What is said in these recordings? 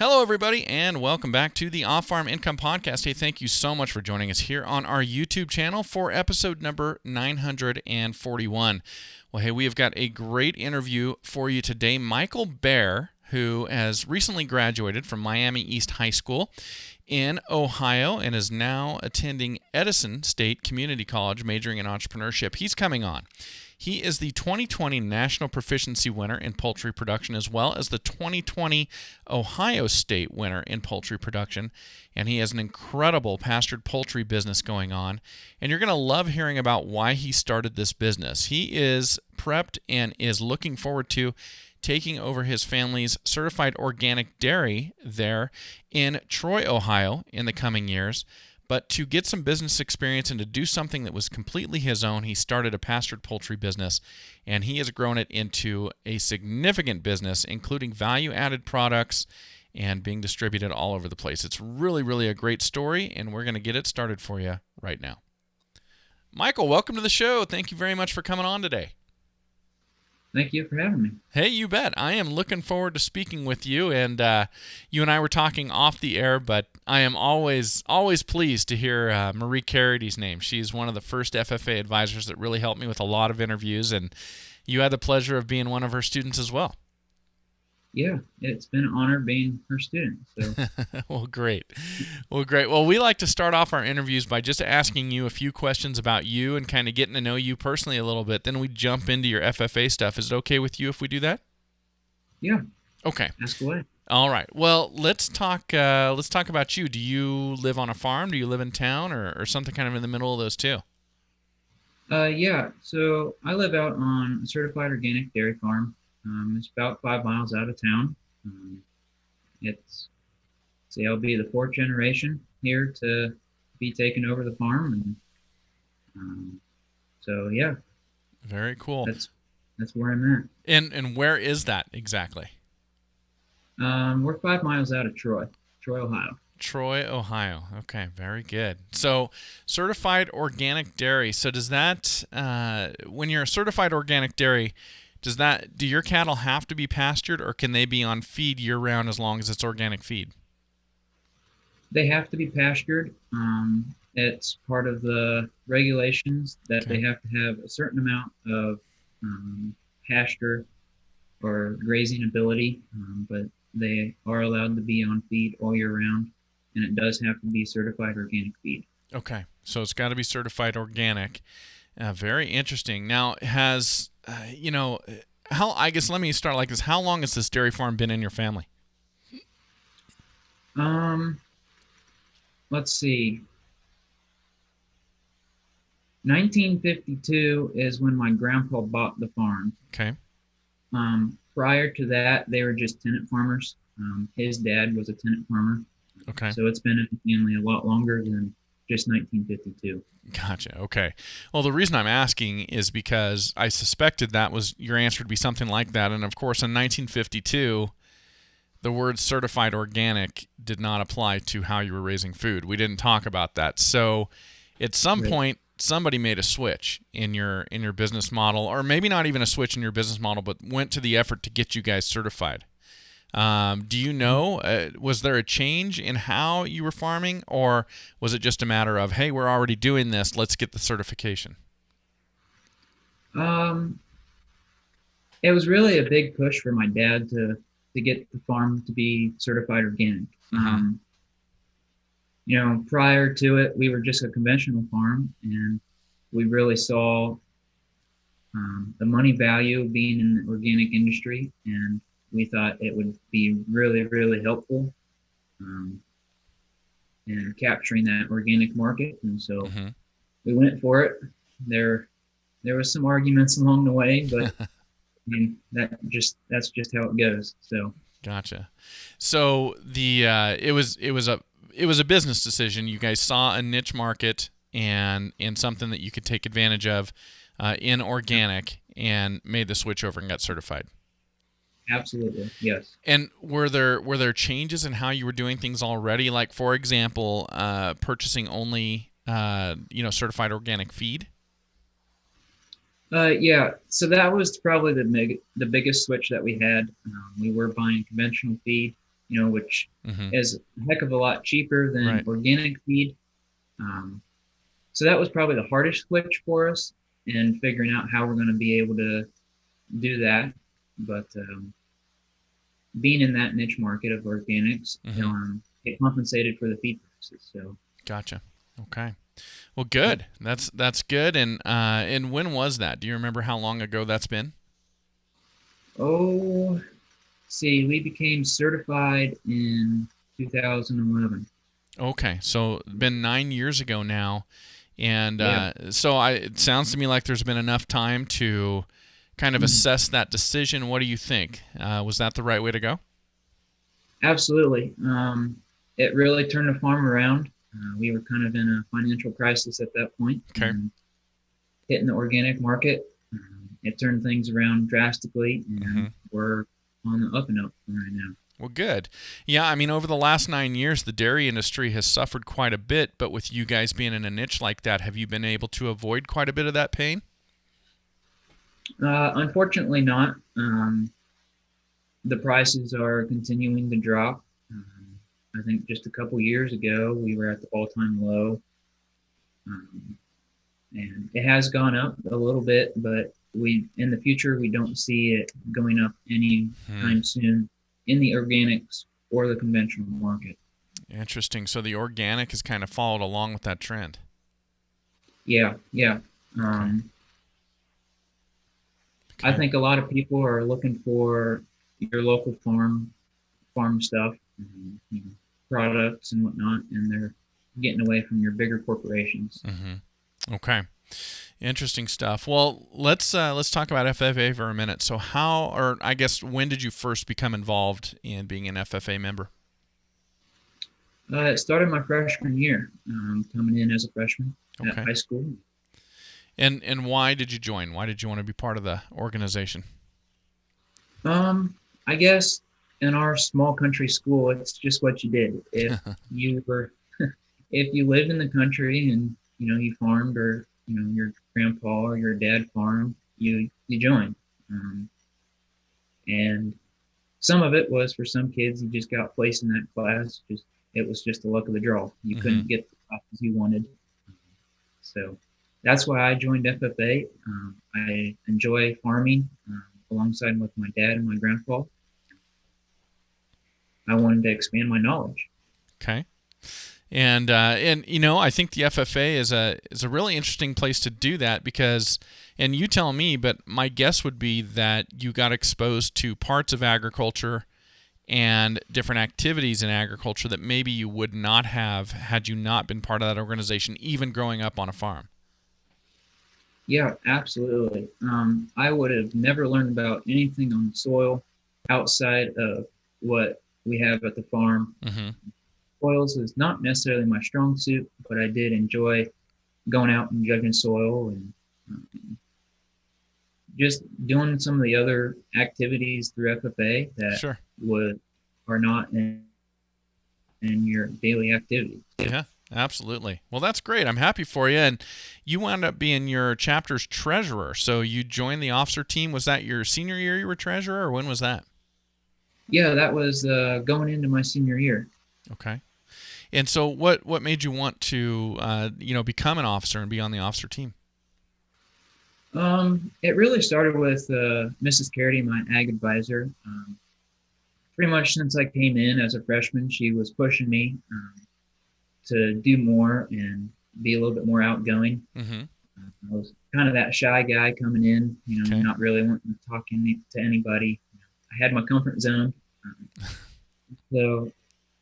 Hello, everybody, and welcome back to the Off-Farm Income Podcast. Hey, thank you so much for joining us here on our YouTube channel for episode number 941. Well, hey, we have got a great interview for you today. Michael Bair, who has recently graduated from Miami East High School in Ohio and is now attending Edison State Community College, majoring in entrepreneurship. He's coming on. He is the 2020 National Proficiency Winner in poultry production, as well as the 2020 Ohio State winner in poultry production. And he has an incredible pastured poultry business going on. And you're going to love hearing about why he started this business. He is prepped and is looking forward to taking over his family's certified organic dairy there in Troy, Ohio in the coming years. But to get some business experience and to do something that was completely his own, he started a pastured poultry business, and he has grown it into a significant business, including value-added products and being distributed all over the place. It's really, really a great story, and we're going to get it started for you right now. Michael, welcome to the show. Thank you very much for coming on today. Thank you for having me. Hey, you bet. I am looking forward to speaking with you, and you and I were talking off the air, but I am always pleased to hear Marie Carity's name. She's one of the first FFA advisors that really helped me with a lot of interviews, and you had the pleasure of being one of her students as well. Yeah, it's been an honor being her student. So. Well, great. Well, we like to start off our interviews by just asking you a few questions about you and kind of getting to know you personally a little bit. Then we jump into your FFA stuff. Is it okay with you if we do that? Yeah. Okay. Ask away. All right. Well, let's talk about you. Do you live on a farm? Do you live in town, or something kind of in the middle of those two? Yeah. So I live out on a certified organic dairy farm. It's about 5 miles out of town. I'll be the fourth generation here to be taking over the farm, and so yeah. Very cool. That's where I'm at. And where is that exactly? We're 5 miles out of Troy, Ohio. Troy, Ohio. Okay, very good. So, certified organic dairy. So, does that when you're a certified organic dairy, do your cattle have to be pastured, or can they be on feed year-round as long as it's organic feed? They have to be pastured. It's part of the regulations that They have to have a certain amount of pasture or grazing ability, but they are allowed to be on feed all year round, and it does have to be certified organic feed. Okay, so it's got to be certified organic. Very interesting. Now, I guess let me start like this. How long has this dairy farm been in your family? Let's see. 1952 is when my grandpa bought the farm. Okay. Prior to that, they were just tenant farmers. His dad was a tenant farmer. Okay. So it's been in the family a lot longer than just 1952. Gotcha. Okay. Well, the reason I'm asking is because I suspected that was your answer to be something like that. And of course, in 1952, the word certified organic did not apply to how you were raising food. We didn't talk about that. So at some point, somebody made a switch in your business model, or maybe not even a switch in your business model, but went to the effort to get you guys certified. Do you know, was there a change in how you were farming, or was it just a matter of, hey, we're already doing this, let's get the certification? It was really a big push for my dad to get the farm to be certified organic. Mm-hmm. Prior to it, we were just a conventional farm, and we really saw the money value of being in the organic industry, and we thought it would be really, really helpful in capturing that organic market. And so we went for it. There was some arguments along the way, but I mean, that's just how it goes. So gotcha. So it was a business decision. You guys saw a niche market and something that you could take advantage of in organic, and made the switch over and got certified. Absolutely, yes. And were there changes in how you were doing things already? Like, for example, purchasing only certified organic feed? Yeah, so that was probably the biggest switch that we had. We were buying conventional feed, which Mm-hmm. is a heck of a lot cheaper than Right. organic feed. Um, so that was probably the hardest switch for us, and figuring out how we're going to be able to do that. But being in that niche market of organics, Mm-hmm. it compensated for the feed prices. So, Gotcha. Okay. Well, yep. good. That's good. And when was that? Do you remember how long ago that's been? Oh, see, we became certified in 2011. Okay, so been 9 years ago now, and Yeah. it sounds to me like there's been enough time to kind of assess that decision. What do you think? Was that the right way to go? Absolutely. It really turned the farm around. We were kind of in a financial crisis at that point, Okay. and hitting the organic market, it turned things around drastically, Hmm. and we're on the up and up right now. Well, good. Yeah, I mean, over the last 9 years, the dairy industry has suffered quite a bit, but with you guys being in a niche like that, have you been able to avoid quite a bit of that pain? Unfortunately, not. The prices are continuing to drop. I think just a couple years ago, we were at the all-time low, um, and it has gone up a little bit, but we in the future we don't see it going up Hmm. anytime soon in the organics or the conventional market. Interesting. So the organic has kind of followed along with that trend. Yeah, yeah. Okay. Um, I Okay. think a lot of people are looking for your local farm stuff, products and whatnot, and they're getting away from your bigger corporations. Mm-hmm. Okay. Interesting stuff. Well, let's talk about FFA for a minute. So how, or I guess when did you first become involved in being an FFA member? It started my freshman year, coming in as a freshman at Okay. high school. And why did you join? Why did you want to be part of the organization? Um, I guess in our small country school, it's just what you did. If you were, if you lived in the country and you farmed, or your grandpa or your dad farmed, you joined. Um, and some of it was for some kids, you just got placed in that class. Just it was just the luck of the draw. You Mm-hmm. couldn't get the classes you wanted, so that's why I joined FFA. I enjoy farming alongside with my dad and my grandpa. I wanted to expand my knowledge. Okay. And I think the FFA is a really interesting place to do that because, and you tell me, but my guess would be that you got exposed to parts of agriculture and different activities in agriculture that maybe you would not have had you not been part of that organization, even growing up on a farm. Yeah, absolutely. I would have never learned about anything on the soil outside of what we have at the farm. Mm-hmm. Soils is not necessarily my strong suit, but I did enjoy going out and judging soil, and um, just doing some of the other activities through FFA that Sure. would are not in your daily activities. Yeah, absolutely. Well, that's great. I'm happy for you. And you wound up being your chapter's treasurer. So you joined the officer team. Was that your senior year you were treasurer, or when was that? Yeah, that was going into my senior year. Okay. And so what made you want to become an officer and be on the officer team? It really started with Mrs. Carity, my ag advisor. Pretty much since I came in as a freshman, she was pushing me to do more and be a little bit more outgoing. Mm-hmm. I was kind of that shy guy coming in, Okay. not really wanting to talk to anybody. I had my comfort zone. Um, so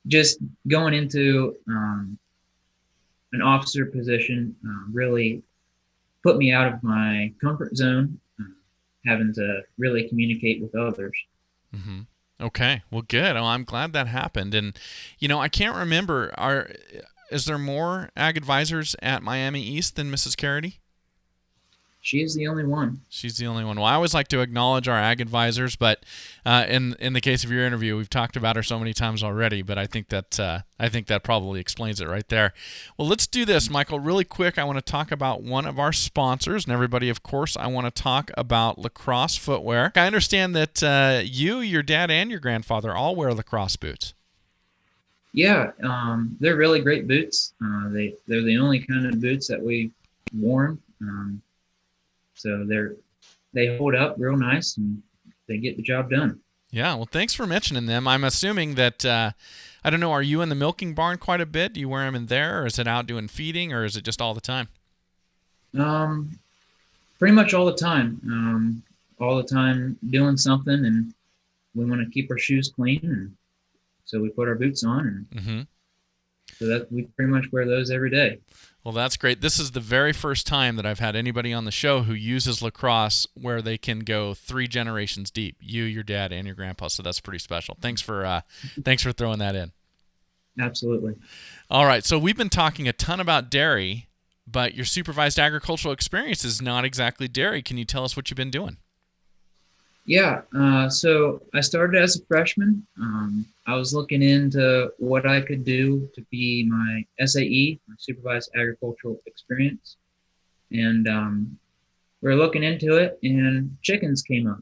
just going into an officer position really put me out of my comfort zone, having to really communicate with others. Mm-hmm. Okay. Well, good. Oh, I'm glad that happened. And I can't remember. Is there more ag advisors at Miami East than Mrs. Carity? She is the only one. She's the only one. Well, I always like to acknowledge our ag advisors, but in the case of your interview, we've talked about her so many times already. But I think that probably explains it right there. Well, let's do this, Michael, really quick. I want to talk about one of our sponsors, and everybody, of course, I want to talk about Lacrosse Footwear. I understand that you, your dad, and your grandfather all wear Lacrosse boots. Yeah, they're really great boots. They're the only kind of boots that we've worn. So they hold up real nice and they get the job done. Yeah, well, thanks for mentioning them. I'm assuming that, I don't know, are you in the milking barn quite a bit? Do you wear them in there, or is it out doing feeding, or is it just all the time? Pretty much all the time. All the time doing something, and we want to keep our shoes clean, and so we put our boots on, and so that we pretty much wear those every day. Well, that's great. This is the very first time that I've had anybody on the show who uses lacrosse where they can go 3 generations deep. You, your dad, and your grandpa. So that's pretty special. Thanks for throwing that in. Absolutely. All right. So we've been talking a ton about dairy, but your supervised agricultural experience is not exactly dairy. Can you tell us what you've been doing? Yeah. So I started as a freshman. I was looking into what I could do to be my SAE, my Supervised Agricultural Experience. And we were looking into it, and chickens came up.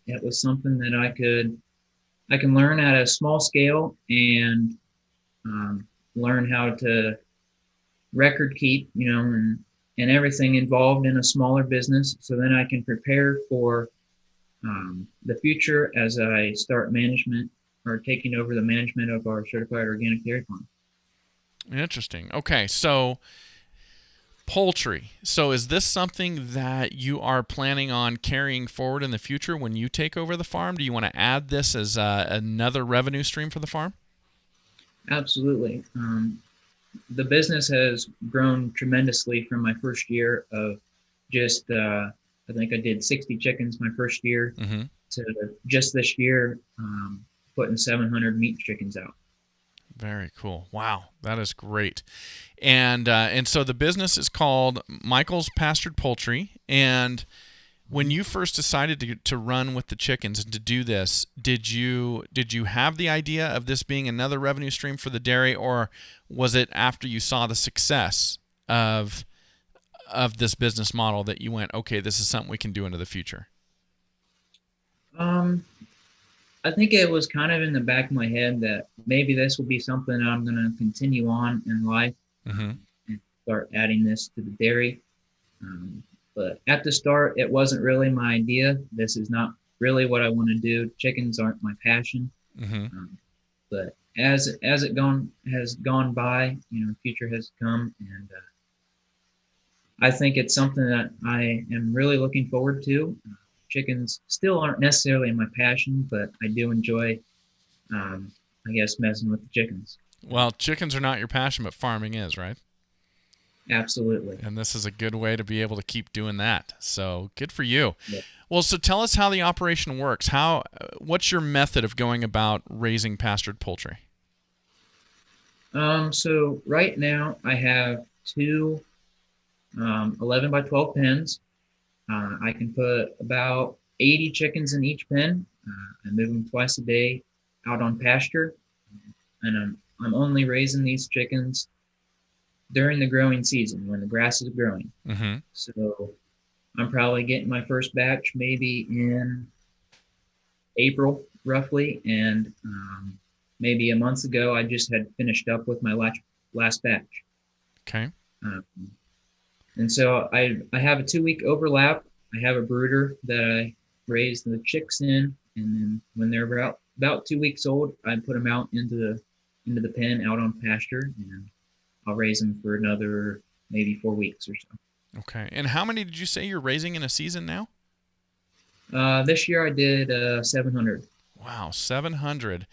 It was something that I can learn at a small scale and learn how to record keep, and everything involved in a smaller business. So then I can prepare for the future as I start management or taking over the management of our certified organic dairy farm. Interesting. Okay, so poultry. So is this something that you are planning on carrying forward in the future when you take over the farm? Do you want to add this as another revenue stream for the farm? Absolutely. The business has grown tremendously from my first year of just I think I did 60 chickens my first year to just this year putting 700 meat chickens out. Very cool. Wow, that is great. And so the business is called Michael's Pastured Poultry. And when you first decided to run with the chickens and to do this, did you have the idea of this being another revenue stream for the dairy, or was it after you saw the success of this business model that you went, okay, this is something we can do into the future? I think it was kind of in the back of my head that maybe this will be something I'm going to continue on in life and start adding this to the dairy. But at the start, it wasn't really my idea. This is not really what I want to do. Chickens aren't my passion. But as it has gone by, the future has come, and I think it's something that I am really looking forward to. Chickens still aren't necessarily my passion, but I do enjoy, I guess, messing with the chickens. Well, chickens are not your passion, but farming is, right? Absolutely. And this is a good way to be able to keep doing that. So good for you. Yeah. Well, so tell us how the operation works. What's your method of going about raising pastured poultry? So right now I have 2 11 by 12 pens. I can put about 80 chickens in each pen. I move them twice a day out on pasture, and I'm only raising these chickens during the growing season when the grass is growing. So I'm probably getting my first batch maybe in April, roughly, and maybe a month ago I just had finished up with my last batch. Okay. And so I have a 2-week overlap. I have a brooder that I raise the chicks in, and then when they're about 2 weeks old, I put them out into the pen out on pasture, and I'll raise them for another maybe 4 weeks or so. Okay. And how many did you say you're raising in a season now? This year I did 700. Wow, 700.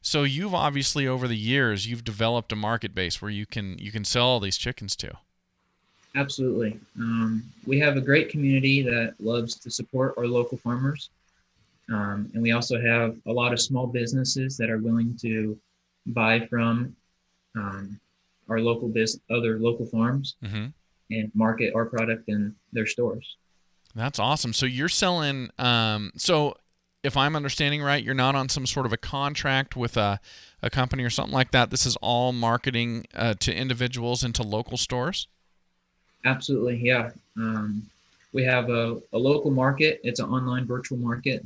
So you've obviously over the years you've developed a market base where you can sell all these chickens to. Absolutely. We have a great community that loves to support our local farmers. And we also have a lot of small businesses that are willing to buy from our other local farms. and market our product in their stores. That's awesome. So you're selling. So if I'm understanding right, you're not on some sort of a contract with a company or something like that. This is all marketing to individuals and to local stores. Absolutely, yeah. We have a local market. It's an online virtual market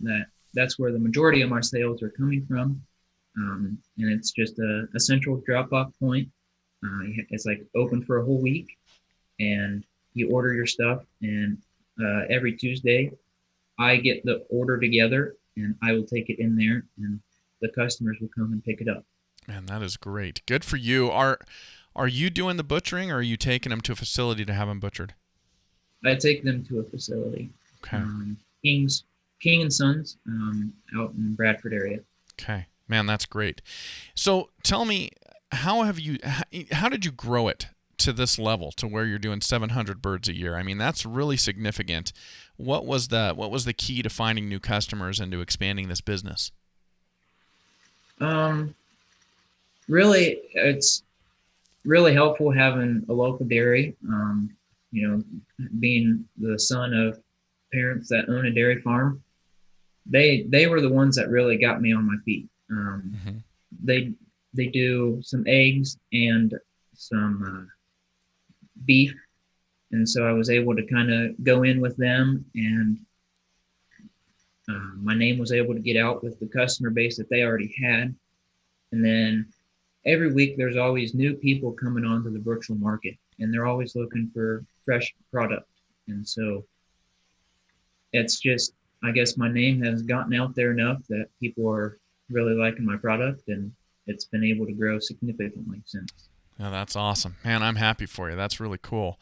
that's where the majority of my sales are coming from. And it's just a central drop-off point. It's like open for a whole week, and you order your stuff, and every Tuesday I get the order together, and I will take it in there, and the customers will come and pick it up. Man, that is great. Good for you. Are you doing the butchering, or are you taking them to a facility to have them butchered? I take them to a facility, Okay. King and Sons, out in Bradford area. Okay. Man, that's great. So tell me, how did you grow it to this level, to where you're doing 700 birds a year? I mean, that's really significant. What was the key to finding new customers and to expanding this business? Really, it's really helpful having a local dairy. Being the son of parents that own a dairy farm, they were the ones that really got me on my feet. Mm-hmm. They do some eggs and some beef, and so I was able to kind of go in with them, and my name was able to get out with the customer base that they already had. And then every week there's always new people coming onto the virtual market, and they're always looking for fresh product. And so it's just, I guess my name has gotten out there enough that people are really liking my product, and it's been able to grow significantly since. Yeah, that's awesome. Man, I'm happy for you. That's really cool.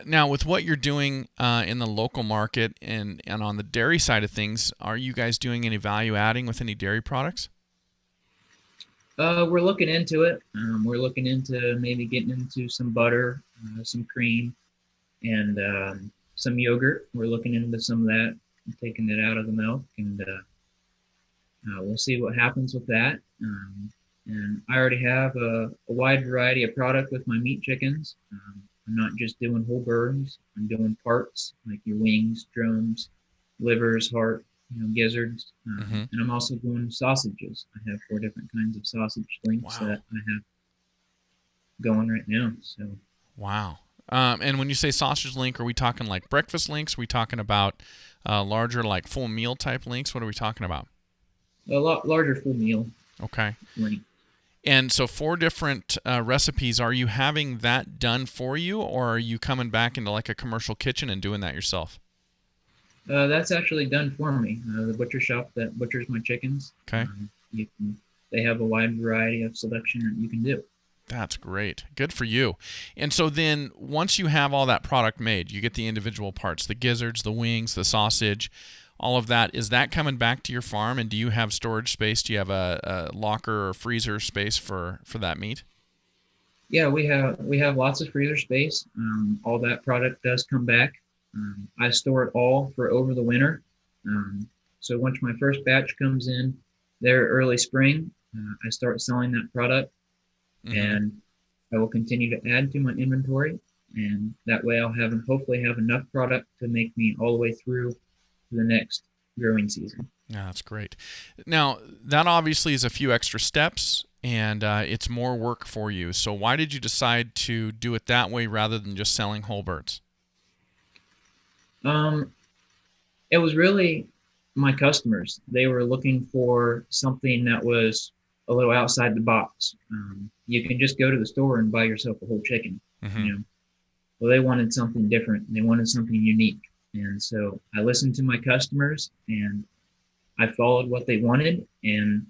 Now, with what you're doing in the local market and on the dairy side of things, are you guys doing any value adding with any dairy products? We're looking into it. We're looking into maybe getting into some butter, some cream, and some yogurt. We're looking into some of that, taking it out of the milk, and we'll see what happens with that. And I already have a wide variety of product with my meat chickens. I'm not just doing whole birds. I'm doing parts like your wings, drums, livers, heart, gizzards. Mm-hmm. And I'm also doing sausages. I have 4 different kinds of sausage links Wow. that I have going right now. So. Wow. And when you say sausage link, are we talking like breakfast links? Are we talking about larger, like full meal type links? What are we talking about? A lot larger full meal. Okay. Link. And so 4 different recipes. Are you having that done for you, or are you coming back into like a commercial kitchen and doing that yourself? That's actually done for me. The butcher shop that butchers my chickens. Okay. They have a wide variety of selection that you can do. That's great. Good for you. And so then once you have all that product made, you get the individual parts, the gizzards, the wings, the sausage, all of that. Is that coming back to your farm, and do you have storage space? Do you have a locker or freezer space for that meat? Yeah, we have lots of freezer space. All that product does come back. I store it all for over the winter. So once my first batch comes in there early spring, I start selling that product, Mm-hmm. and I will continue to add to my inventory, and that way I'll hopefully have enough product to make me all the way through the next growing season. Yeah, that's great. Now, that obviously is a few extra steps, and it's more work for you. So why did you decide to do it that way rather than just selling whole birds? It was really my customers. They were looking for something that was a little outside the box. You can just go to the store and buy yourself a whole chicken. Mm-hmm. Well, they wanted something different. They wanted something unique. And so I listened to my customers, and I followed what they wanted, and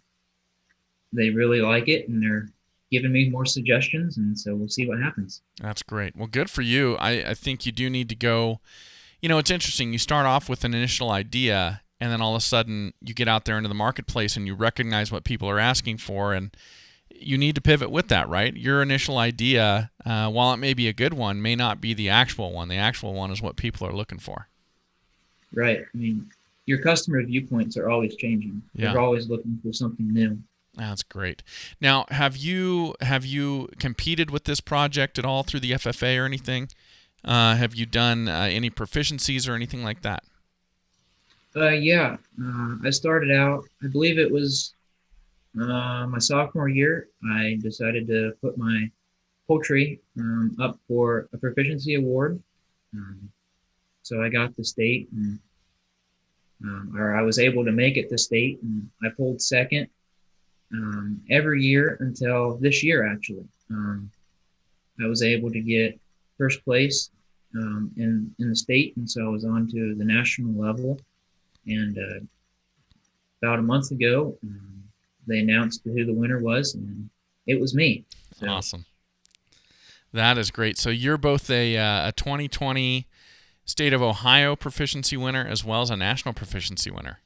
they really like it, and they're giving me more suggestions, and so we'll see what happens. That's great. Well, good for you. I think you do need to go. It's interesting. You start off with an initial idea, and then all of a sudden you get out there into the marketplace and you recognize what people are asking for, and you need to pivot with that, right? Your initial idea, while it may be a good one, may not be the actual one. The actual one is what people are looking for. Right. I mean, your customer viewpoints are always changing. Yeah. They're always looking for something new. That's great. Now, have you competed with this project at all through the FFA or anything? Have you done any proficiencies or anything like that? Yeah. I started out, I believe it was my sophomore year. I decided to put my poultry up for a proficiency award. Um, so I got the state, and or I was able to make it to state, and I pulled second every year until this year, actually. I was able to get first place in the state, and so I was on to the national level. And about a month ago, they announced who the winner was, and it was me. So, Awesome. That is great. So you're both a 2020 State of Ohio Proficiency winner as well as a National Proficiency winner.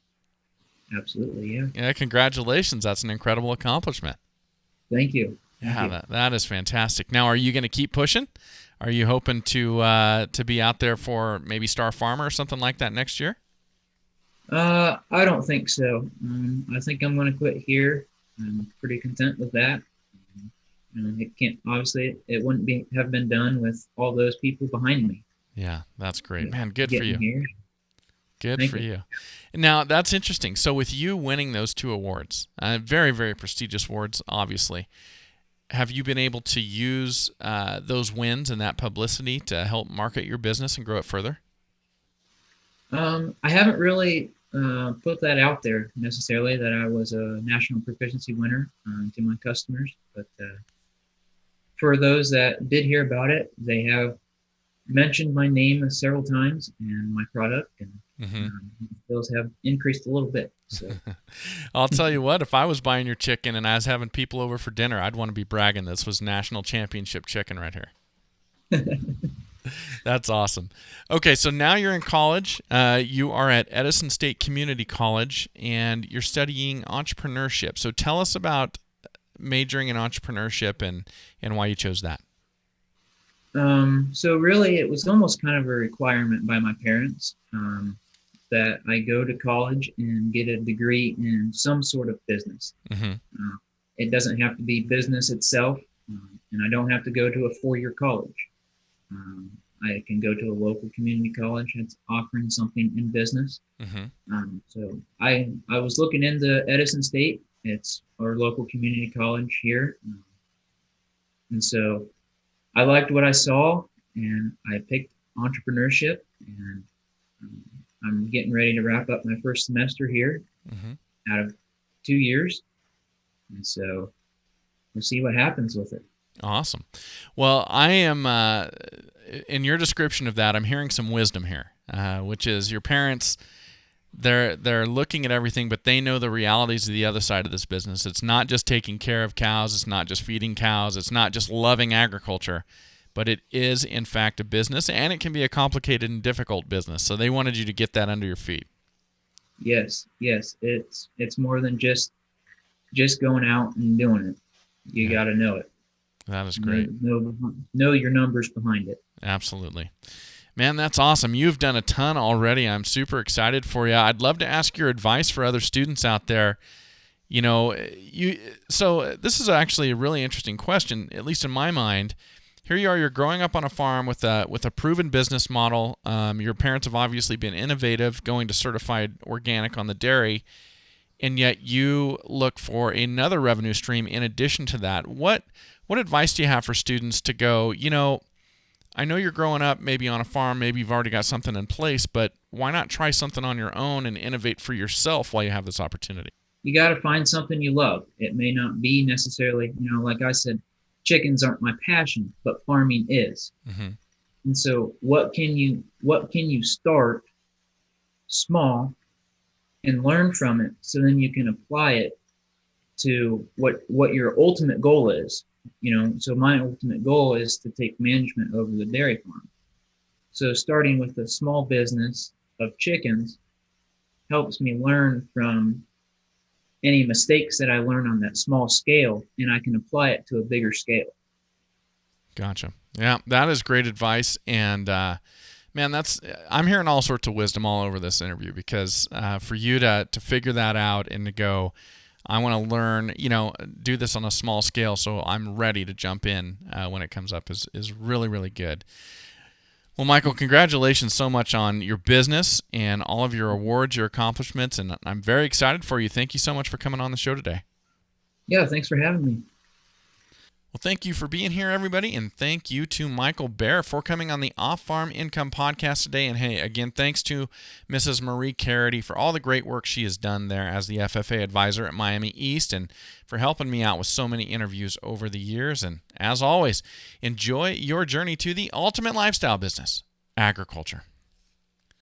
absolutely, yeah. Yeah, congratulations. That's an incredible accomplishment. Thank you. Yeah, that is fantastic. Now, are you going to keep pushing? Are you hoping to be out there for maybe Star Farmer or something like that next year? I don't think so. I think I'm going to quit here. I'm pretty content with that. It can't obviously it wouldn't have been done with all those people behind me. Yeah, that's great, man. Good for you. Here. Good Thank for you. you. Now, that's interesting. So, with you winning those two awards, very, very prestigious awards, obviously, have you been able to use those wins and that publicity to help market your business and grow it further? I haven't really put that out there necessarily that I was a national proficiency winner to my customers, but for those that did hear about it, they have mentioned my name several times and my product, and sales have increased a little bit. So I'll tell you what, if I was buying your chicken and I was having people over for dinner, I'd want to be bragging this was national championship chicken right here. That's awesome. Okay, so now you're in college. You are at Edison State Community College, and you're studying entrepreneurship. So tell us about majoring in entrepreneurship and why you chose that. So really, it was almost kind of a requirement by my parents that I go to college and get a degree in some sort of business. It doesn't have to be business itself, and I don't have to go to a four-year college. I can go to a local community college that's offering something in business. So I was looking into Edison State. It's our local community college here, and so I liked what I saw, and I picked entrepreneurship, and I'm getting ready to wrap up my first semester here out of 2 years, and so we'll see what happens with it. Awesome. Well, I am, in your description of that, I'm hearing some wisdom here, which is your parents, they're looking at everything, but they know the realities of the other side of this business. It's not just taking care of cows. It's not just feeding cows. It's not just loving agriculture, but it is, in fact, a business, and it can be a complicated and difficult business. So they wanted you to get that under your feet. Yes. It's more than just going out and doing it. You got to know it. That is great. Know your numbers behind it. Absolutely. Man, that's awesome. You've done a ton already. I'm super excited for you. I'd love to ask your advice for other students out there. So this is actually a really interesting question, at least in my mind. Here you are, you're growing up on a farm with a proven business model. Your parents have obviously been innovative, going to certified organic on the dairy, and yet you look for another revenue stream in addition to that. What advice do you have for students to go, I know you're growing up maybe on a farm, maybe you've already got something in place, but why not try something on your own and innovate for yourself while you have this opportunity? You got to find something you love. It may not be necessarily, like I said, chickens aren't my passion, but farming is. And so what can you start small and learn from it, so then you can apply it to what your ultimate goal is. So my ultimate goal is to take management over the dairy farm. So starting with a small business of chickens helps me learn from any mistakes that I learn on that small scale, and I can apply it to a bigger scale. Gotcha. Yeah, that is great advice. And man, I'm hearing all sorts of wisdom all over this interview, because for you to figure that out and to go, I want to learn, do this on a small scale so I'm ready to jump in when it comes up is really, really good. Well, Michael, congratulations so much on your business and all of your awards, your accomplishments, and I'm very excited for you. Thank you so much for coming on the show today. Yeah, thanks for having me. Well, thank you for being here, everybody, and thank you to Michael Bair for coming on the Off-Farm Income Podcast today. And hey, again, thanks to Mrs. Marie Carity for all the great work she has done there as the FFA advisor at Miami East and for helping me out with so many interviews over the years. And as always, enjoy your journey to the ultimate lifestyle business, agriculture.